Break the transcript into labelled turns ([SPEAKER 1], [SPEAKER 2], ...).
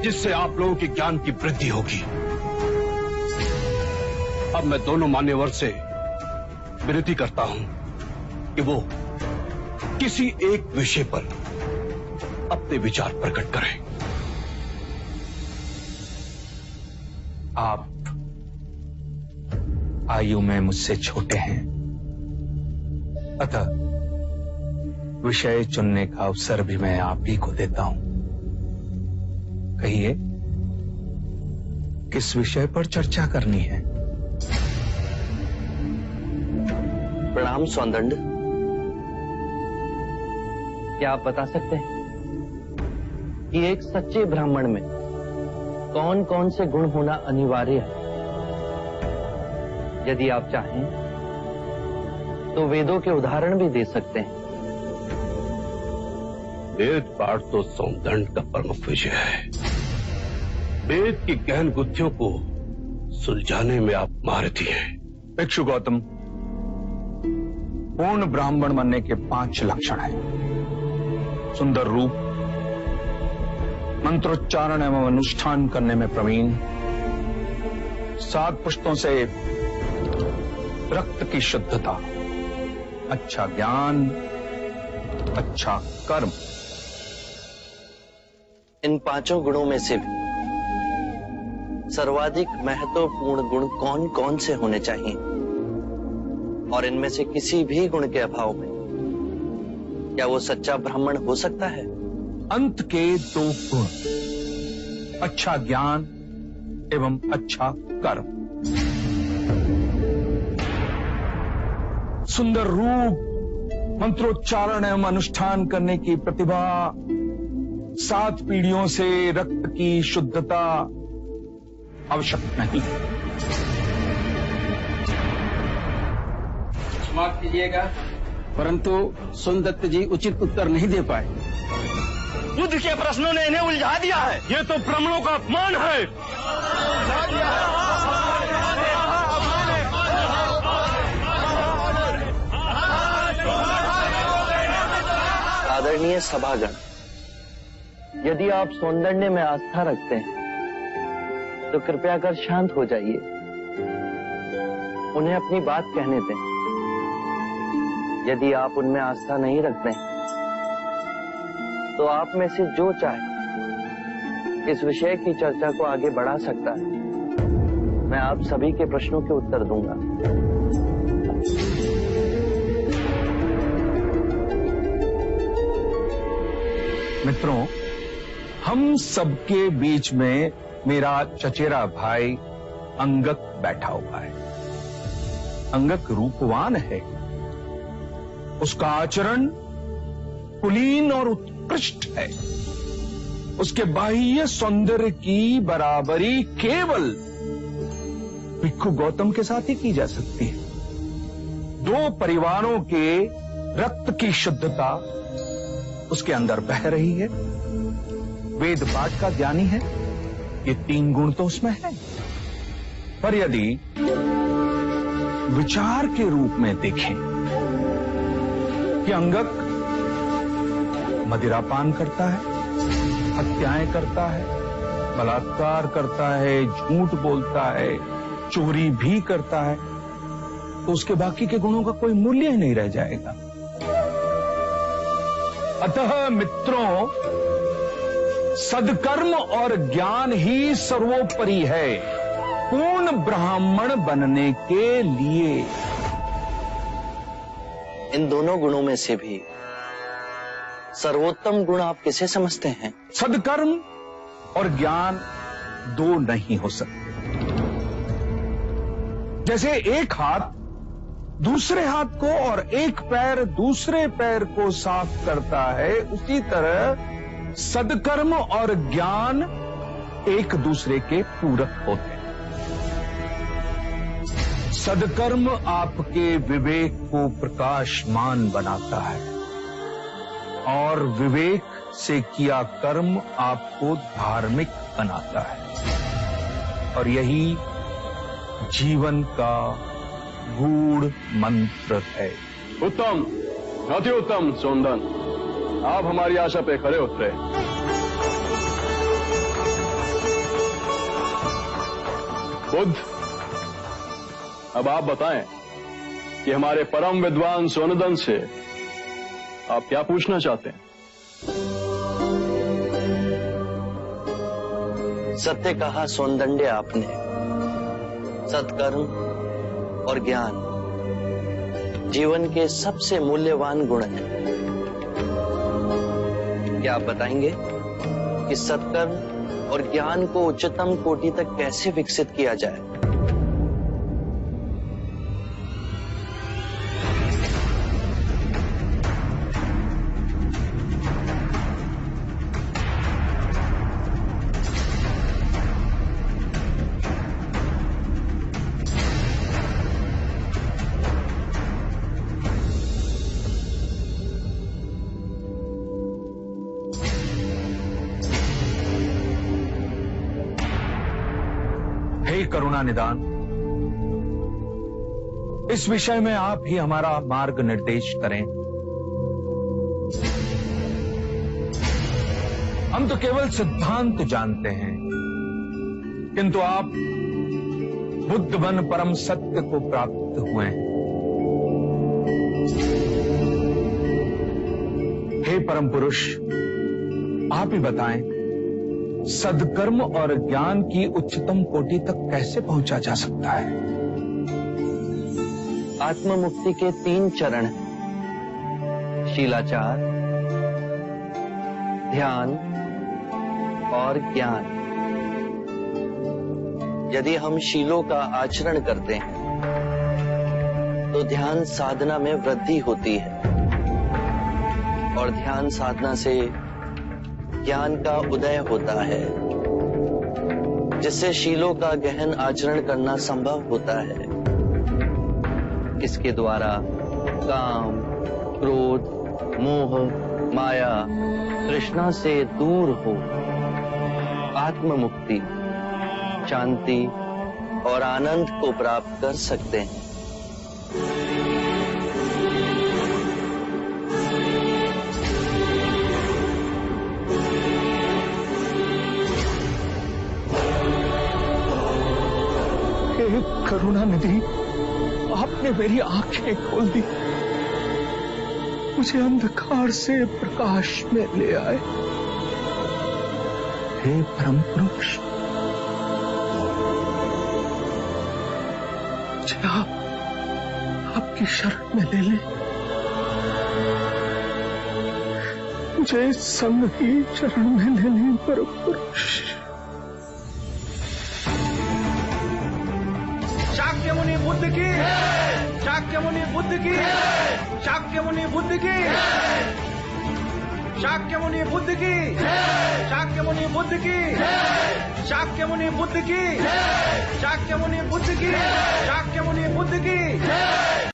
[SPEAKER 1] जिससे आप लोगों के ज्ञान की वृद्धि होगी। अब मैं दोनों मान्यवर से विनती करता हूं कि वो किसी एक विषय पर अपने विचार प्रकट करें।
[SPEAKER 2] आप आयु में मुझसे छोटे हैं, अतः विषय चुनने का अवसर भी मैं आप ही को देता हूं। कहिए, किस विषय पर चर्चा करनी है?
[SPEAKER 3] प्रणाम सौंदंड। क्या आप बता सकते हैं कि एक सच्चे ब्राह्मण में कौन कौन से गुण होना अनिवार्य है? यदि आप चाहें तो वेदों के उदाहरण भी दे सकते हैं।
[SPEAKER 1] वेद पाठ तो सौंदंड का प्रमुख विषय है। वेद की गहन गुत्थियों को सुलझाने में आप महारथी हैं।
[SPEAKER 2] भिक्षु गौतम, पूर्ण ब्राह्मण बनने के 5 लक्षण हैं। सुंदर रूप, मंत्रोच्चारण एवं अनुष्ठान करने में प्रवीण, 7 पुष्टों से रक्त की शुद्धता, अच्छा ज्ञान, अच्छा कर्म।
[SPEAKER 3] इन 5 गुणों में से भी सर्वाधिक महत्वपूर्ण गुण कौन कौन से होने चाहिए? और इनमें से किसी भी गुण के अभाव में क्या वो सच्चा ब्राह्मण हो सकता है?
[SPEAKER 2] अंत के 2 गुण, अच्छा ज्ञान एवं अच्छा कर्म। सुंदर रूप, मंत्रोच्चारण एवं अनुष्ठान करने की प्रतिभा, 7 पीढ़ियों से रक्त की शुद्धता आवश्यक नहीं।
[SPEAKER 4] क्षमा कीजिएगा, परंतु सोनदत्त जी उचित उत्तर नहीं दे पाए।
[SPEAKER 3] बुद्ध के प्रश्नों ने इन्हें उलझा दिया है।
[SPEAKER 1] ये तो ब्राह्मणों का अपमान है।
[SPEAKER 3] आदरणीय सभागण, यदि आप सौंदर्य में आस्था रखते हैं तो कृपया कर शांत हो जाइए। उन्हें अपनी बात कहने दें। यदि आप उनमें आस्था नहीं रखते हैं तो आप में से जो चाहे इस विषय की चर्चा को आगे बढ़ा सकता है। मैं आप सभी के प्रश्नों के उत्तर दूंगा।
[SPEAKER 2] मित्रों, हम सबके बीच में मेरा चचेरा भाई अंगक बैठा हुआ है। अंगक रूपवान है, उसका आचरण कुलीन और उत्कृष्ट है। उसके बाह्य सौंदर्य की बराबरी केवल भिक्षु गौतम के साथ ही की जा सकती है। 2 परिवारों के रक्त की शुद्धता उसके अंदर बह रही है। वेद पाठ का ज्ञानी है, ये 3 गुण तो उसमें है। पर यदि विचार के रूप में देखें कि अंगक मदिरापान करता है, हत्याएं करता है, बलात्कार करता है, झूठ बोलता है, चोरी भी करता है, तो उसके बाकी के गुणों का कोई मूल्य ही नहीं रह जाएगा। अतः मित्रों, सदकर्म और ज्ञान ही सर्वोपरि है पूर्ण ब्राह्मण बनने के लिए।
[SPEAKER 3] इन दोनों गुणों में से भी सर्वोत्तम गुण आप किसे समझते हैं?
[SPEAKER 2] सदकर्म और ज्ञान 2 नहीं हो सकते। जैसे एक हाथ दूसरे हाथ को और एक पैर दूसरे पैर को साफ करता है, उसी तरह सदकर्म और ज्ञान एक दूसरे के पूरक होते हैं। सदकर्म आपके विवेक को प्रकाशमान बनाता है और विवेक से किया कर्म आपको धार्मिक बनाता है, और यही जीवन का गूढ़ मंत्र है।
[SPEAKER 1] उत्तम, अति उत्तम सौंदन, आप हमारी आशा पे खरे उतरे।
[SPEAKER 5] बुद्ध, अब आप बताएं कि हमारे परम विद्वान सोनदन से आप क्या पूछना चाहते हैं?
[SPEAKER 3] सत्य कहा सोनदंडे आपने। सत्कर्म और ज्ञान जीवन के सबसे मूल्यवान गुण हैं। क्या आप बताएंगे कि सत्कर्म और ज्ञान को उच्चतम कोटि तक कैसे विकसित किया जाए?
[SPEAKER 2] हे करुणा निदान, इस विषय में आप ही हमारा मार्ग निर्देश करें। हम तो केवल सिद्धांत जानते हैं, किंतु आप बुद्ध बन परम सत्य को प्राप्त हुए हैं। हे परम पुरुष, आप ही बताएं, सद्कर्म और ज्ञान की उच्चतम कोटि तक कैसे पहुंचा जा सकता है?
[SPEAKER 3] आत्म मुक्ति के 3 चरण हैं: शीलाचार, ध्यान और ज्ञान। यदि हम शीलों का आचरण करते हैं तो ध्यान साधना में वृद्धि होती है और ध्यान साधना से ज्ञान का उदय होता है, जिससे शीलों का गहन आचरण करना संभव होता है। इसके द्वारा काम, क्रोध, मोह, माया, तृष्णा से दूर हो आत्म मुक्ति, शांति और आनंद को प्राप्त कर सकते हैं।
[SPEAKER 2] हे करुणा निधि, आपने मेरी आंखें खोल दी, मुझे अंधकार से प्रकाश में ले आए। हे परम पुरुष, मुझे आपकी शरण में ले ले। मुझे संग ही शरण में ले ले परम पुरुष।
[SPEAKER 6] शाक्यमुनि बुद्ध की, शाक्यमुनि बुद्ध की, शाक्यमुनि बुद्ध की, शाक्यमुनि बुद्ध की, शाक्यमुनि बुद्ध की, शाक्यमुनि बुद्ध की, शाक्यमुनि बुद्ध की, शाक्यमुनि बुद्ध की।